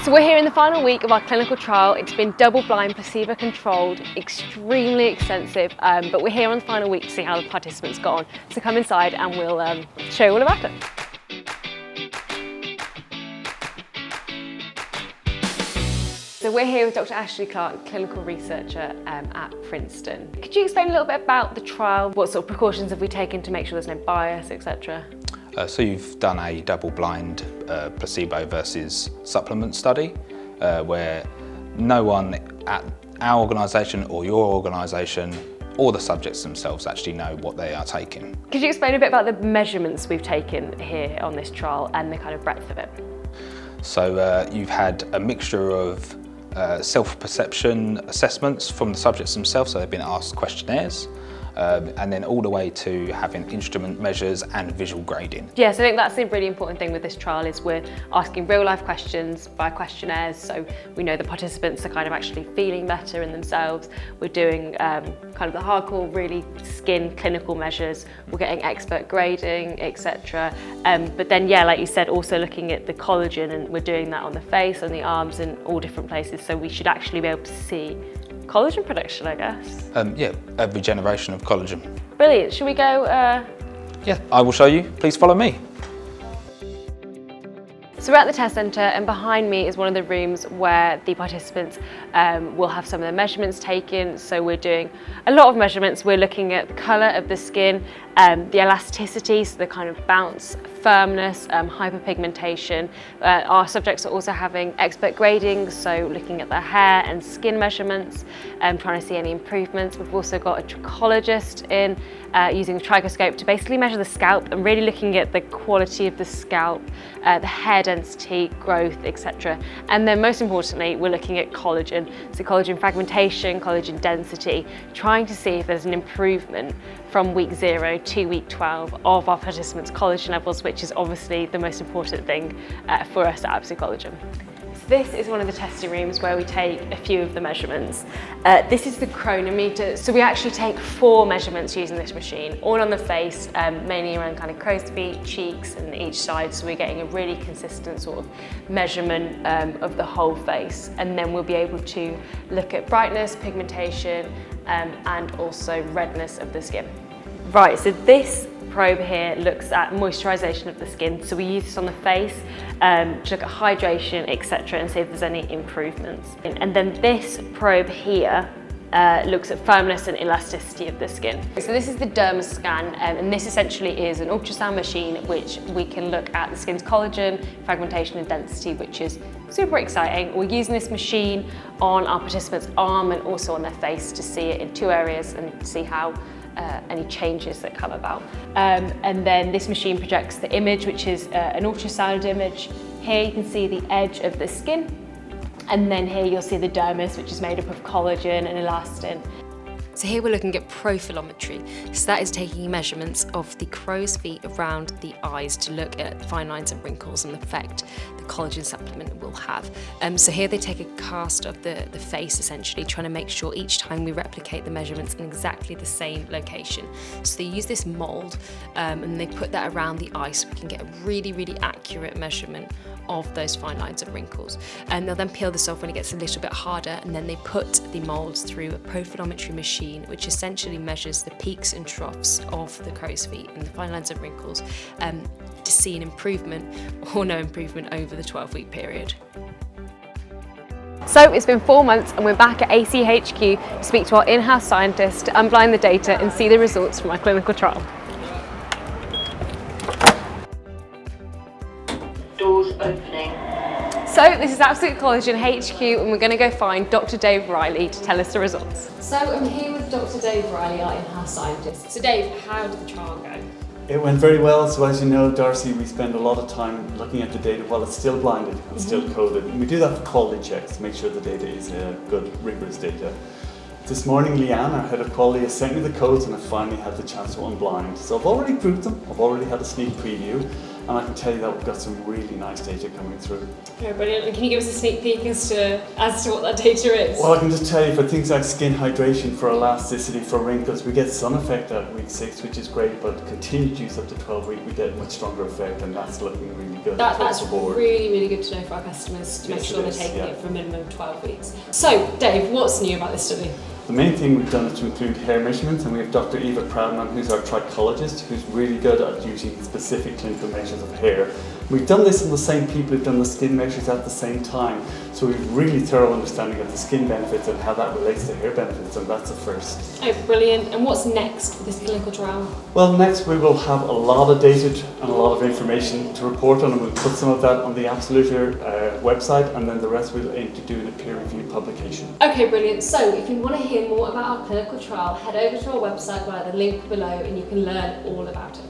So we're here in the final week of our clinical trial. It's been double-blind, placebo-controlled, extremely extensive, but we're here on the final week to see how the participants got on. So come inside and we'll show you all about it. So we're here with Dr. Ashley Clark, clinical researcher at Princeton. Could you explain a little bit about the trial? What sort of precautions have we taken to make sure there's no bias, etc.? So you've done a double-blind placebo versus supplement study where no one at our organisation or your organisation or the subjects themselves actually know what they are taking. Could you explain a bit about the measurements we've taken here on this trial and the kind of breadth of it? So you've had a mixture of self-perception assessments from the subjects themselves, so they've been asked questionnaires, and then all the way to having instrument measures and visual grading. Yes, I think that's the really important thing with this trial is we're asking real life questions by questionnaires, so we know the participants are kind of actually feeling better in themselves. We're doing kind of the hardcore, really skin clinical measures. We're getting expert grading, etc. But then, yeah, like you said, also looking at the collagen, and we're doing that on the face, on the arms, in all different places. So we should actually be able to see collagen production, I guess. Yeah, a regeneration of collagen. Brilliant. Should we go? Yeah, I will show you. Please follow me. So we're at the test centre, and behind me is one of the rooms where the participants will have some of their measurements taken. So we're doing a lot of measurements. We're looking at the colour of the skin, the elasticity, so the kind of bounce, firmness, hyperpigmentation. Our subjects are also having expert grading, so looking at their hair and skin measurements, trying to see any improvements. We've also got a trichologist in using a tricoscope to basically measure the scalp and really looking at the quality of the scalp, the hair density, growth, etc. And then most importantly, we're looking at collagen. So collagen fragmentation, collagen density, trying to see if there's an improvement from week 0 to week 12 of our participants' collagen levels, which is obviously the most important thing for us at Absolute Collagen. So this is one of the testing rooms where we take a few of the measurements. This is the Chronometer. So we actually take 4 measurements using this machine, all on the face, mainly around kind of crow's feet, cheeks, and each side. So we're getting a really consistent sort of measurement of the whole face. And then we'll be able to look at brightness, pigmentation, and also redness of the skin. Right, so this probe here looks at moisturisation of the skin. So we use this on the face to look at hydration, etc., and see if there's any improvements. And then this probe here looks at firmness and elasticity of the skin. So this is the Derma Scan, and this essentially is an ultrasound machine which we can look at the skin's collagen, fragmentation and density, which is super exciting. We're using this machine on our participant's arm and also on their face to see it in 2 areas and see how any changes that come about. And then this machine projects the image, which is an ultrasound image. Here you can see the edge of the skin, and then here you'll see the dermis, which is made up of collagen and elastin. So here we're looking at profilometry. So that is taking measurements of the crow's feet around the eyes to look at fine lines and wrinkles and the effect the collagen supplement will have. So here they take a cast of the face, essentially, trying to make sure each time we replicate the measurements in exactly the same location. So they use this mould and they put that around the eye so we can get a really, really accurate measurement of those fine lines and wrinkles. And they'll then peel this off when it gets a little bit harder, and then they put the moulds through a profilometry machine, which essentially measures the peaks and troughs of the crow's feet and the fine lines and wrinkles to see an improvement or no improvement over the 12-week period. So it's been 4 months and we're back at ACHQ to speak to our in-house scientists to unblind the data and see the results from our clinical trial. Doors opening. So this is Absolute Collagen HQ, and we're going to go find Dr. Dave Riley to tell us the results. So I'm here with Dr. Dave Riley, our in-house scientist. So Dave, how did the trial go? It went very well. So as you know, Darcy, we spend a lot of time looking at the data while it's still blinded and still coded. And we do that for quality checks to make sure the data is good, rigorous data. This morning, Leanne, our head of quality, has sent me the codes and I finally had the chance to unblind. So I've already grouped them. I've already had a sneak preview. and I can tell you that we've got some really nice data coming through. Okay, brilliant. And can you give us a sneak peek as to what that data is? Well, I can just tell you for things like skin hydration, for elasticity, for wrinkles, we get some effect at week 6, which is great, but continued use up to 12 weeks, we get much stronger effect, and that's looking really good across That's the board. really, really good to know for our customers to make Yes, sure it they're is, taking yeah. it for a minimum of 12 weeks. So, Dave, what's new about this study? The main thing we've done is to include hair measurements, and we have Dr. Eva Proudman, who's our trichologist, who's really good at using specific clinical measures of hair. We've done this on the same people who've done the skin measures at the same time, so we've really thorough understanding of the skin benefits and how that relates to hair benefits, and that's a first. Oh, brilliant. And what's next for this clinical trial? Well, next we will have a lot of data and a lot of information to report on, and we'll put some of that on the Absolute website, and then the rest we'll aim to do in a peer-reviewed publication. Okay, brilliant. So if you want to hear more about our clinical trial, head over to our website via the link below and you can learn all about it.